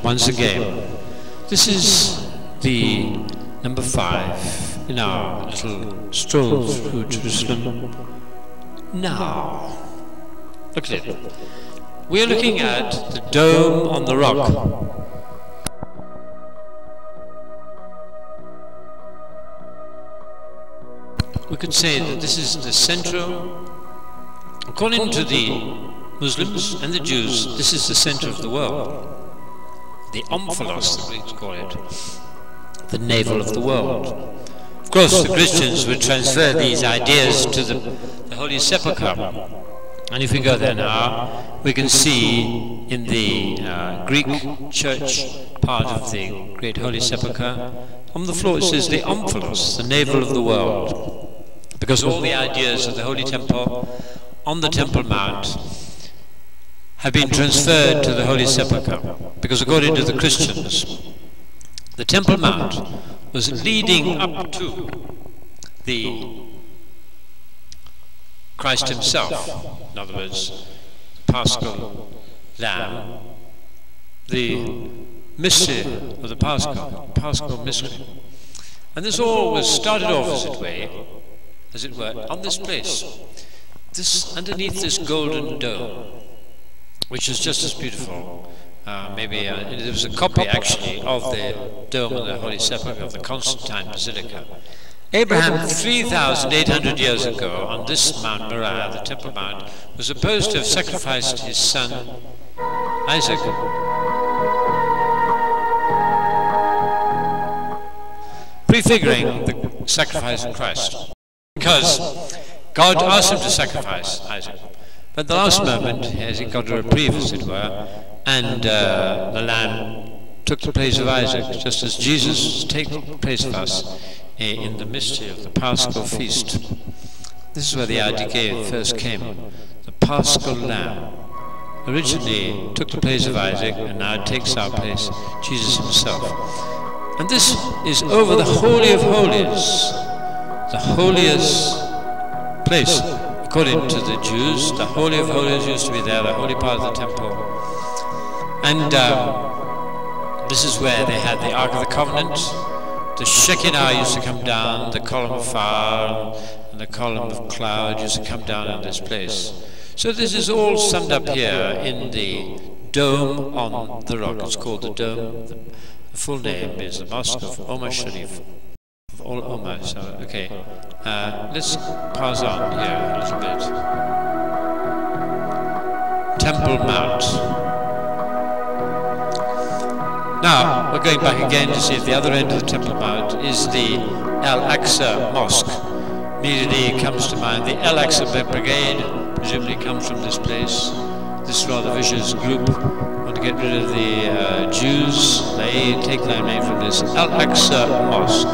once again. This is the number 5 in our little stroll through Jerusalem. Now, look at it. We're looking at the dome on the rock. We could say that this is the central, according to the Muslims and the Jews, this is the center of the world. The omphalos, the Greeks call it, the navel of the world. Of course, the Christians would transfer these ideas to the Holy Sepulchre. And if we go there now, we can see in the Greek church part of the Great Holy Sepulchre, on the floor it says the omphalos, the navel of the world. Because all the ideas of the Holy Temple on the Temple Mount have been transferred to the Holy Sepulchre. Because according to the Christians, the Temple Mount was leading up to the Christ himself. In other words, the Paschal Lamb, the mystery of the Paschal mystery. And this all was started off, as it were, on this place, underneath this golden dome, which is just as beautiful. There was a copy actually of the dome of the Holy Sepulchre of the Constantine Basilica. Abraham, 3,800 years ago, on this Mount Moriah, the Temple Mount, was supposed to have sacrificed his son Isaac. Prefiguring the sacrifice of Christ. Because God asked him to sacrifice Isaac. But at the last moment, as he got a reprieve, as it were, and the lamb took the place of Isaac, just as Jesus takes the place of us in the mystery of the Paschal feast. This is where the idea first came. The Paschal lamb originally took the place of Isaac, and now takes our place, Jesus himself. And this is over the Holy of Holies, the holiest place. According to the Jews, the Holy of Holies used to be there, the holy part of the temple. And this is where they had the Ark of the Covenant. The Shekinah used to come down, the column of fire and the column of cloud used to come down in this place. So this is all summed up here in the dome on the rock. It's called the dome. The full name is the Mosque of Omar Sharif. Of all Omar. So, okay. Let's pass on here a little bit. Temple Mount. Now, we're going back again to see at the other end of the Temple Mount is the Al-Aqsa Mosque. Immediately comes to mind the Al-Aqsa Brigade, presumably comes from this place. This rather vicious group want to get rid of the Jews. They take their name from this Al-Aqsa Mosque.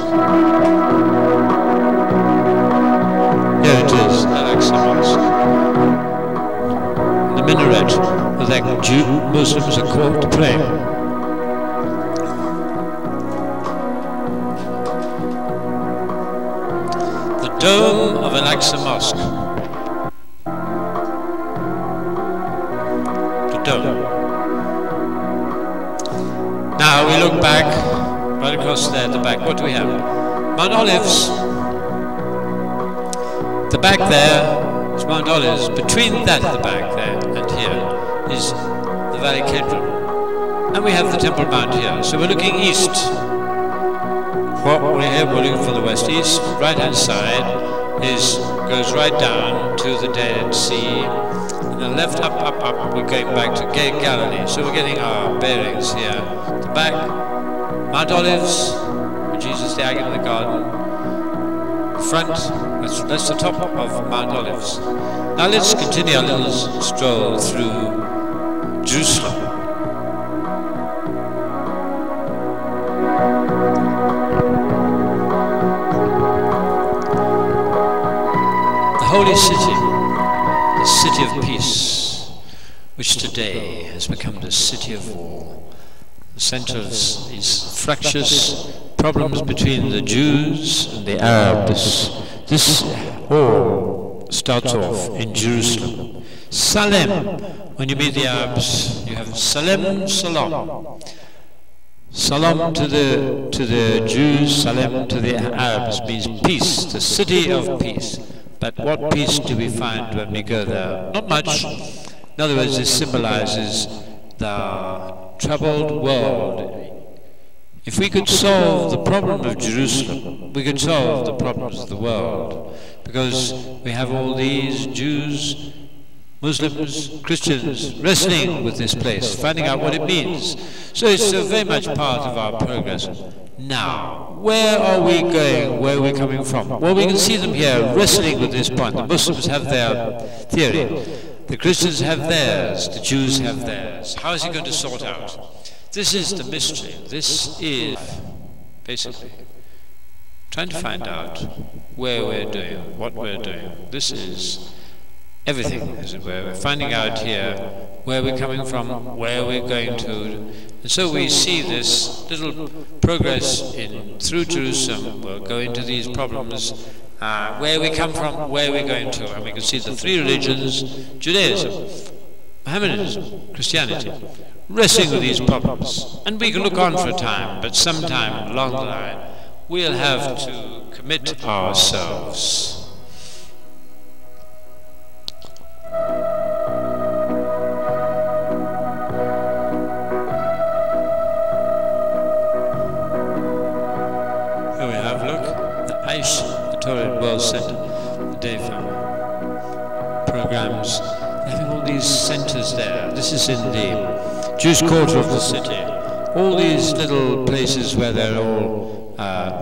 Here it is, Al-Aqsa Mosque. The minaret where the Muslims are called to pray. The dome of Al-Aqsa Mosque. The dome. Now we look back, right across there at the back. What do we have? Mount Olives. The back there is Mount Olives. Between that at the back there and here is the Valley Kedron. And we have the Temple Mount here. So we're looking east. We're looking for the west. East, right hand side goes right down to the Dead Sea. And then left, up, we're going back to Galilee. So we're getting our bearings here. The back, Mount Olives, where Jesus, the agate of the garden. Front, that's the top of Mount Olives. Now let's continue our little stroll through Jerusalem. The holy city, the city of peace, which today has become the city of war. The center of these fractious problems between the Jews and the Arabs. This all starts off in Jerusalem. Salem, when you meet the Arabs, you have Salem, Salam. Salam to the Jews, salam to the Arabs means peace, the city of peace. But what peace do we find when we go there? Not much. In other words, this symbolizes the troubled world. If we could solve the problem of Jerusalem, we could solve the problems of the world. Because we have all these Jews, Muslims, Christians wrestling with this place, finding out what it means. So it's very much part of our progress. Now, where are we going? Where are we coming from? Well, we can see them here wrestling with this point. The Muslims have their theory. The Christians have theirs. The Jews have theirs. How is he going to sort out? This is the mystery. This is basically trying to find out where we're doing, what we're doing. This is everything, as it were. We're finding out here where we're coming from, where we're going to. And so we see this little progress through Jerusalem. We'll go into these problems, where we come from, where we're going to. And we can see the three religions, Judaism, Mohammedanism, Christianity, wrestling with these problems. And we can look on for a time, but sometime along the line, we'll have to commit ourselves. Here we have, look, the Aish, the Torah World Center, the day programs, having all these centers there. This is in the Jewish quarter of the city. All these little places where they're all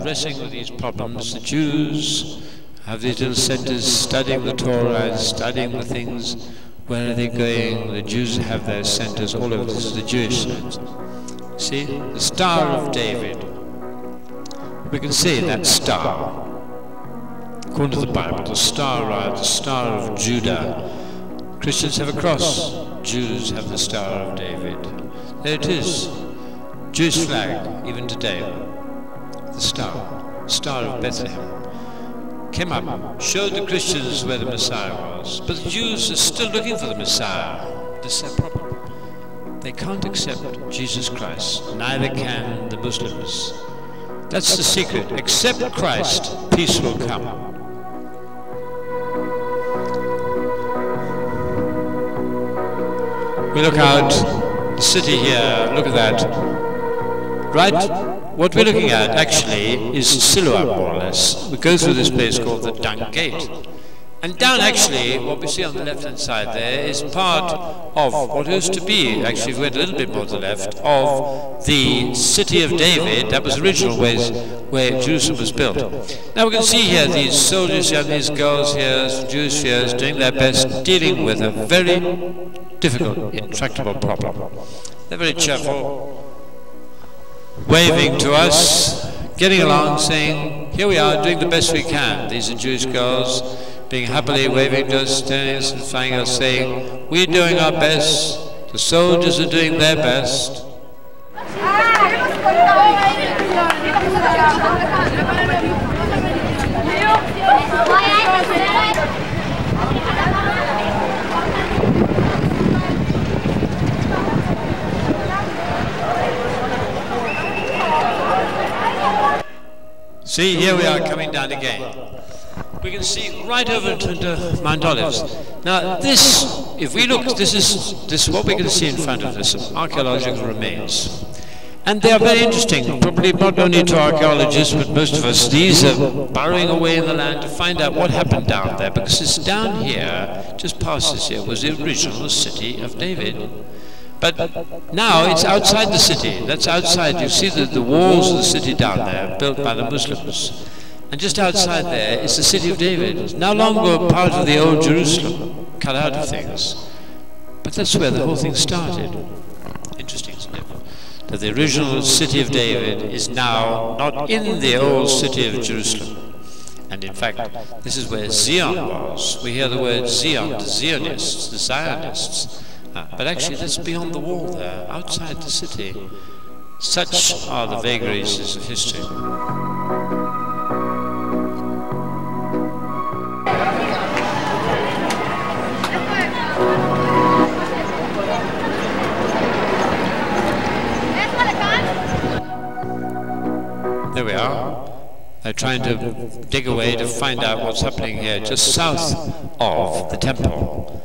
wrestling with these problems. The Jews have these little centers studying the Torah and studying the things. Where are they going? The Jews have their centers all over. This is the Jewish center. See? The Star of David. We can see that star. According to the Bible, the star of Judah. Christians have a cross. Jews have the Star of David. There it is. Jewish flag, even today. The Star of Bethlehem. Came up, showed the Christians where the Messiah was. But the Jews are still looking for the Messiah. This is their problem. They can't accept Jesus Christ. Neither can the Muslims. That's the secret. Accept Christ, peace will come. We look out, the city here, look at that. Right? What we're looking at, actually, is Siloam, more or less. We go through this place called the Dung Gate. And down, actually, what we see on the left-hand side there is part of what used to be, actually, if we went a little bit more to the left, of the city of David. That was the original where Jerusalem was built. Now we can see here these soldiers and these girls here, Jewish fears, doing their best, dealing with a very difficult, intractable problem. They're very cheerful, waving to us, getting along, saying, here we are, doing the best we can. These are Jewish girls, being happily waving to us, turning us and flying us, saying, we're doing our best, the soldiers are doing their best. See, here we are coming down again. We can see right over to Mount Olives. Now this, if we look, this is what we can see in front of us, archaeological remains. And they are very interesting, probably not only to archaeologists, but most of us. These are burrowing away in the land to find out what happened down there, because it's down here, just past this here, was the original city of David. But now it's outside the city. That's outside. You see the walls of the city down there, built by the Muslims. And just outside there is the city of David. It's no longer part of the old Jerusalem, cut out of things. But that's where the whole thing started. Interesting, isn't it? That the original city of David is now not in the old city of Jerusalem. And in fact, this is where Zion was. We hear the word Zion, the Zionists, the Zionists. But actually that's beyond the wall there, outside the city. Such are the vagaries of history. There we are. They're trying to dig away to find out what's happening here just south of the temple.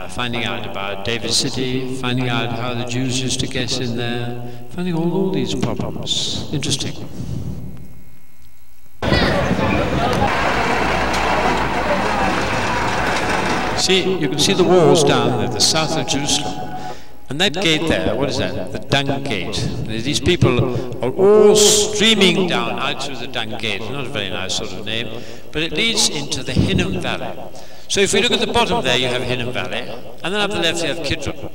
Finding out about David's city, finding out how the Jews used to get in there, finding all these problems. Interesting. See, you can see the walls down there, the south of Jerusalem. And that gate there, what is that? The Dung Gate. These people are all streaming down out through the Dung Gate. Not a very nice sort of name, but it leads into the Hinnom Valley. So if we look at the bottom there, you have Hinnom Valley, and then up the left you have Kidron.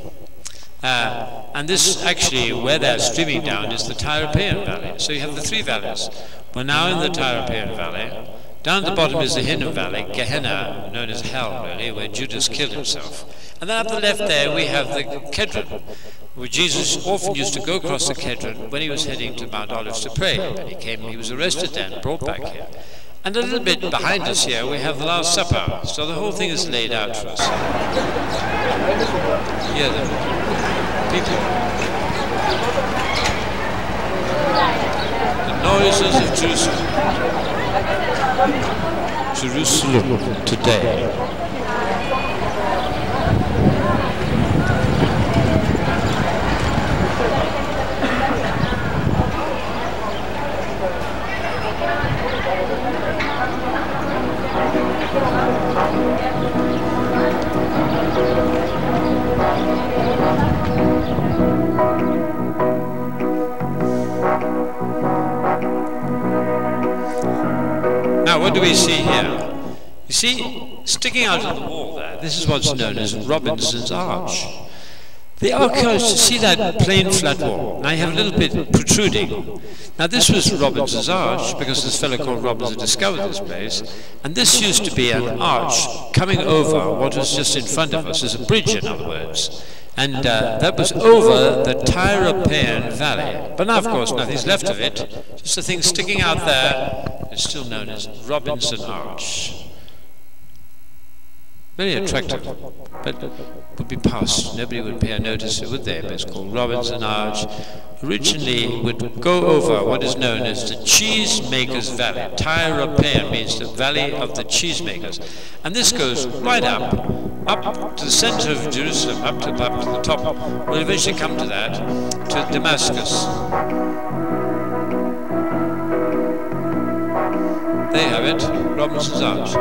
And this actually, where they're streaming down, is the Tyropaean Valley. So you have the three valleys. We're now in the Tyropaean Valley. Down at the bottom is the Hinnom Valley, Gehenna, known as Hell, really, where Judas killed himself. And then up the left there we have the Kedron, where Jesus often used to go across the Kedron when he was heading to Mount Olives to pray. And he was arrested there and brought back here. And a little bit behind us here we have the Last Supper. So the whole thing is laid out for us. Hear them. People. The noises of Jerusalem. Jerusalem today. Now, what do we see here? You see, sticking out of the wall there, this is what's known as Robinson's Arch. The archaeologists see that plain flat wall. Now you have a little bit protruding. Now this was Robinson's Arch because this fellow called Robinson discovered this place, and this used to be an arch coming over what was just in front of us, as a bridge in other words. And that was over the Tyropaean Valley. But now of course nothing's left of it, just a thing sticking out there. It's still known as Robinson Arch. Very attractive, but would be passed. Nobody would pay a notice, would they? But it's called Robinson Arch. Originally would go over what is known as the Cheesemakers Valley. Tyropaean means the Valley of the Cheesemakers. And this goes right up to the center of Jerusalem, up to the top. We'll eventually come to that, to Damascus. There you have it, Robinson's Arch.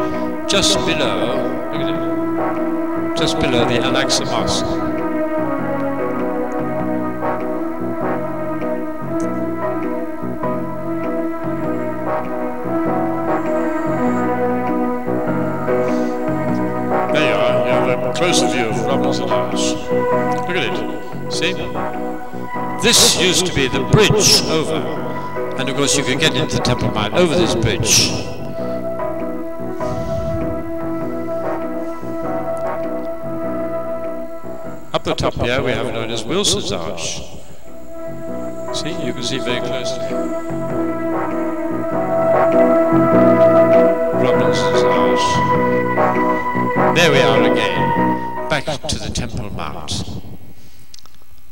Just below, look at it, just below the Al-Aqsa Mosque. There you are, you have a closer view of Robinson's Arch. Look at it, see? This used to be the bridge over. And of course you could get into the Temple Mount over this bridge. Up the top here we have known as Wilson's Arch. See, you can see very closely. Robinson's Arch. There we are again, back to the Temple Mount.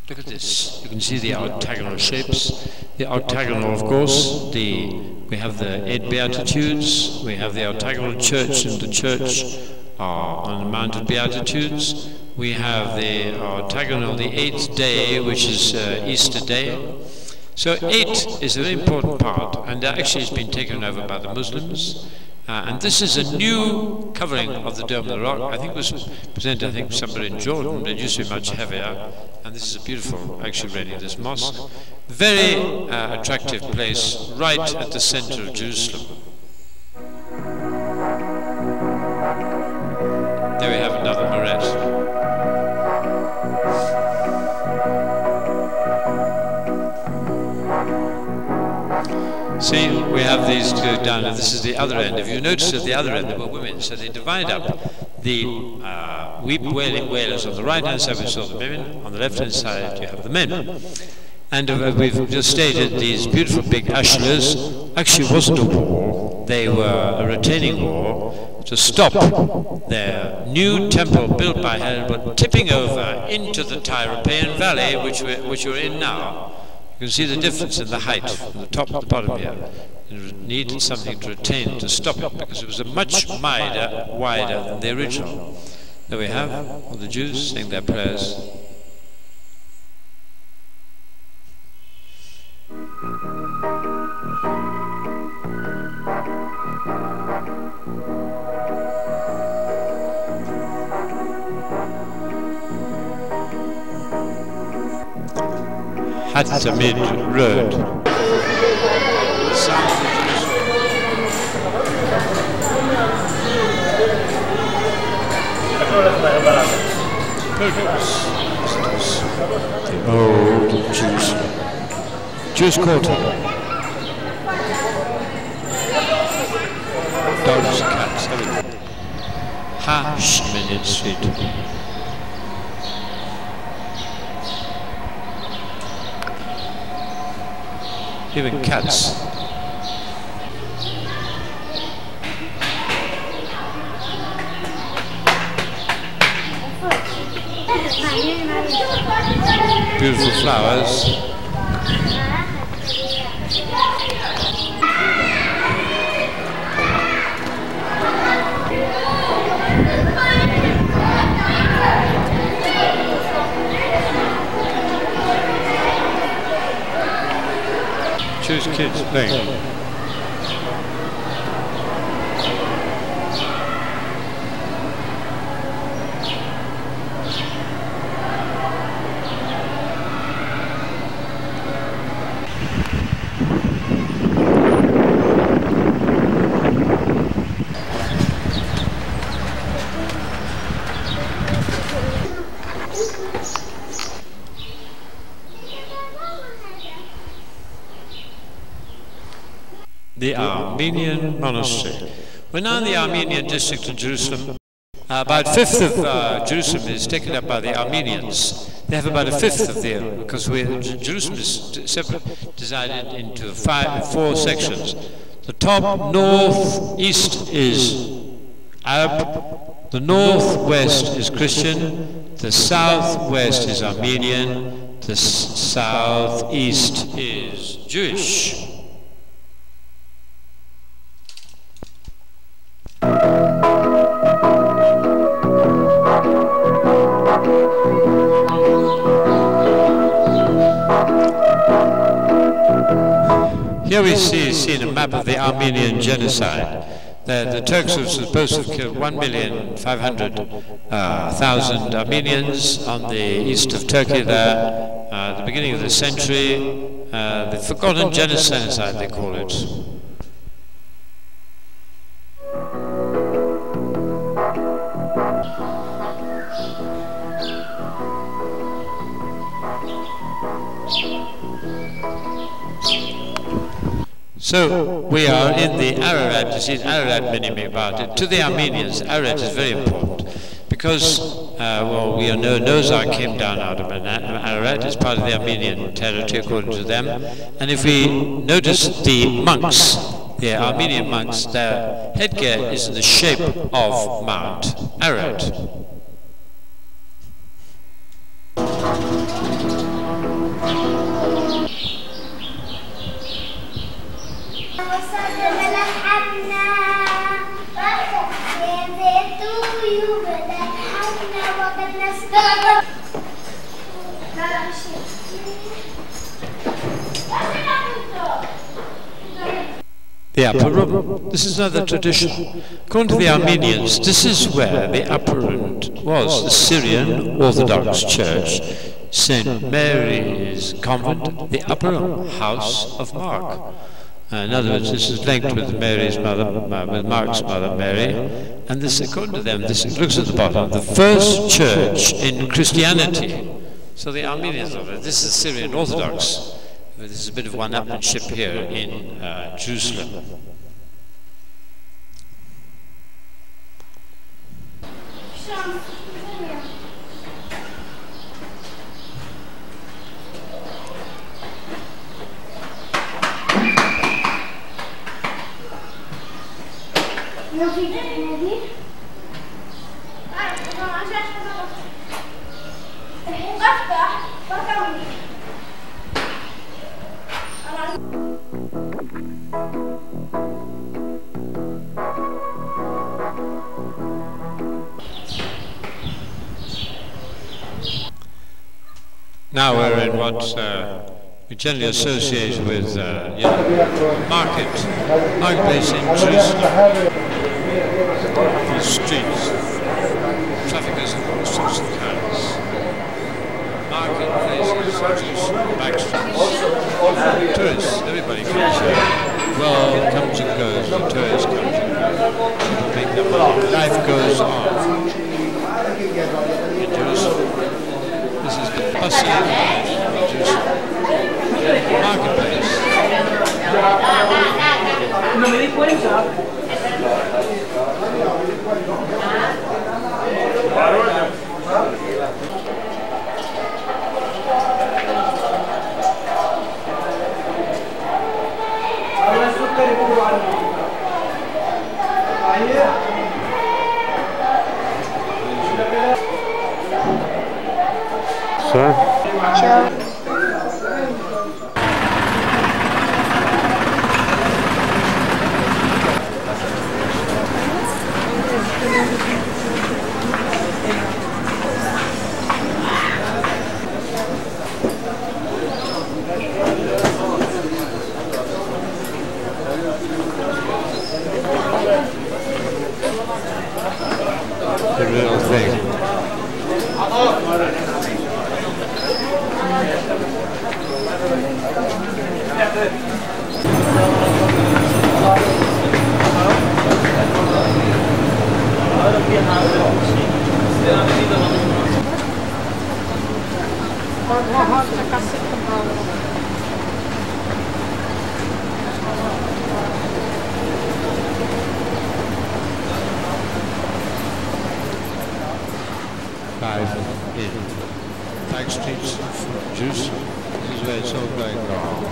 Look at this. You can see the octagonal shapes. The octagonal, of course, we have the 8 Beatitudes, we have the octagonal church, and the church on the Mount of Beatitudes. We have the octagonal, the 8th day, which is Easter Day. So 8 is a very important part, and actually it's been taken over by the Muslims. And this is a new covering of the Dome of the Rock. I think it was presented, somewhere in Jordan. It used to be much heavier. And this is a beautiful, actually, really, this mosque. Very attractive place, right at the center of Jerusalem. There we have another minaret. See, we have these two down, and this is the other end. If you notice at the other end, there were women, so they divide up the wailing wailers on the right-hand side, we saw the women, on the left-hand side, you have the men. And we've just stated these beautiful big ashlars actually wasn't a wall, they were a retaining wall to stop their new temple built by Herod, but tipping over into the Tyropaean Valley, which we're in now. You can see the difference in the height from the top to the bottom here. It needed something to retain, to stop it, because it was a much wider than the original. There we have all the Jews saying their prayers. Hatzamid Road. The old Jewish quarter. Dogs, cats, everything. Hashminid Street. Even cats. Beautiful flowers. Choose kids playing. The Armenian monastery. We're now in the Armenian district of Jerusalem. About a fifth of Jerusalem is taken up by the Armenians. They have about a fifth of the, because Jerusalem is divided into four sections. The top north-east is Arab, the northwest is Christian, the southwest is Armenian, the southeast is Jewish. Here we see a map of the Armenian genocide. The Turks were supposed to have killed 1,500,000 Armenians on the east of Turkey there, at the beginning of the century. The forgotten genocide, they call it. So we are in the Ararat. You see, Ararat meaning about it. To the Armenians, Ararat is very important because, well, we know Nozar came down out of Ararat. It's part of the Armenian territory according to them. And if we notice the monks, the Armenian monks, their headgear is in the shape of Mount Ararat. The upper room. This is another tradition. According to the Armenians, this is where the upper room was, the Syrian Orthodox Church, St. Mary's Convent, the upper room, House of Mark. In other words, this is linked with Mary's mother, with Mark's mother, Mary, and this, according to them, this looks at the bottom, the first church in Christianity. So the Armenians of it, this is Syrian Orthodox. This is a bit of one-upmanship here in Jerusalem. Now we're in what we generally associate with marketplace in Jerusalem. These streets, traffic is of all sorts of kinds. Marketplaces, Jerusalem, back streets, tourists, everybody comes here. Well, comes and goes, the tourists come and make their money. Life goes on in Jerusalem. This is the bustling marketplace. No me di cuenta. Ciao. The real thing. Live in back streets of Jerusalem. This is where it's all going wrong.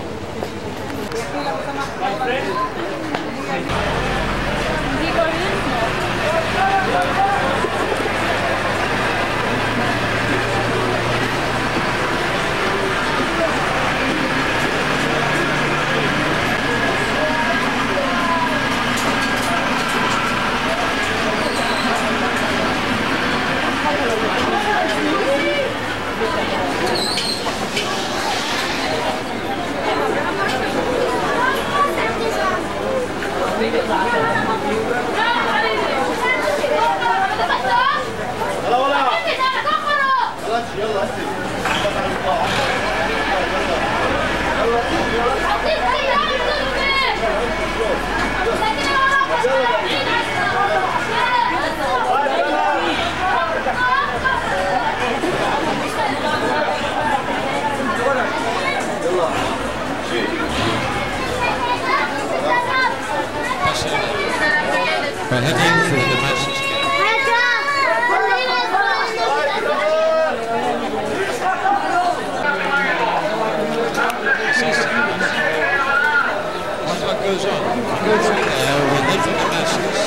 We're heading for the Damascus Gate. This is what goes on. We go through there, we're heading for Damascus.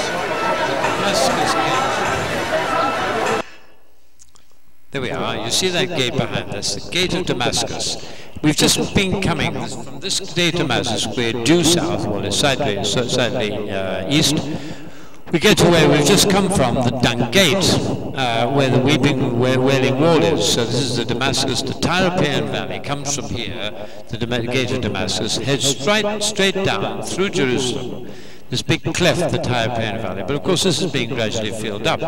The Damascus Gate. There we are. You see that gate behind us, the Gate of Damascus. We've just been coming from this gate of Damascus, we're due south, well, it's slightly east. We get to where we've just come from, the Dung Gate, where the Weeping Wailing Wall is. So this is the Damascus, the Tyropaean Valley comes from here, the Gate of Damascus, heads straight down through Jerusalem. This big cleft, the Tyropaean Valley. But of course this is being gradually filled up.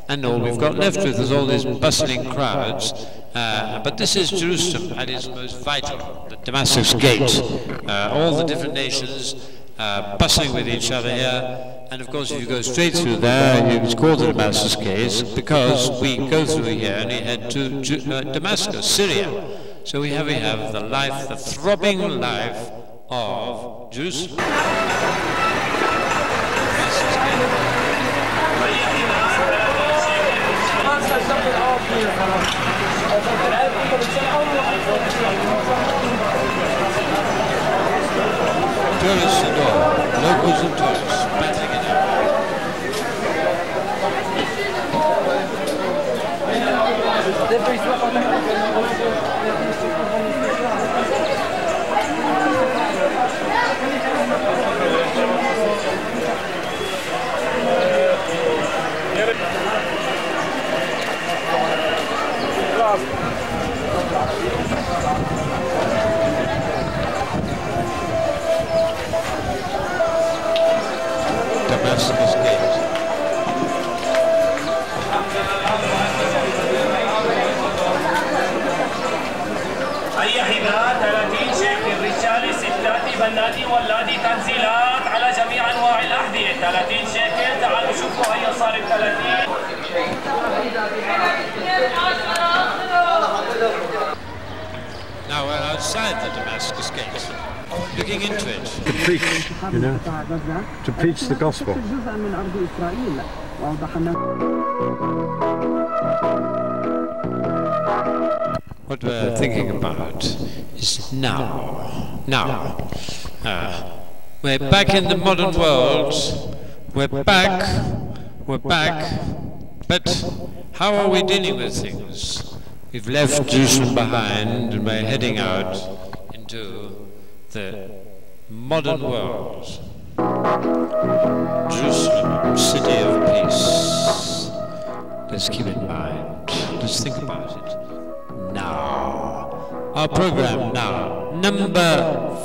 And all we've got left with is all these bustling crowds. But this is Jerusalem at its most vital, the Damascus Gate. All the different nations bustling with each other here. And of course if you go straight through there, it's called the Damascus Gate because we go through here and we head to Damascus, Syria. So we have the life, the throbbing life of Jerusalem. Tourists and all, locals and tourists, battling it out. 30 سكند تعالوا شوفوا هي صار 30. Now we're outside the Damascus Gate, looking into it. To preach, you know, to preach the gospel. What we're thinking about is now. Now. We're back in the modern world. We're back. But how are we dealing with things? We've left Jerusalem behind and we're heading out into the modern world. Jerusalem, city of peace. Let's keep in mind. Let's think about it. Now. Our program now. Number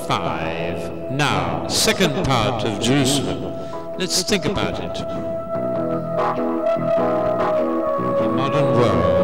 5. Now. Second part of Jerusalem. Let's think about it. The modern world.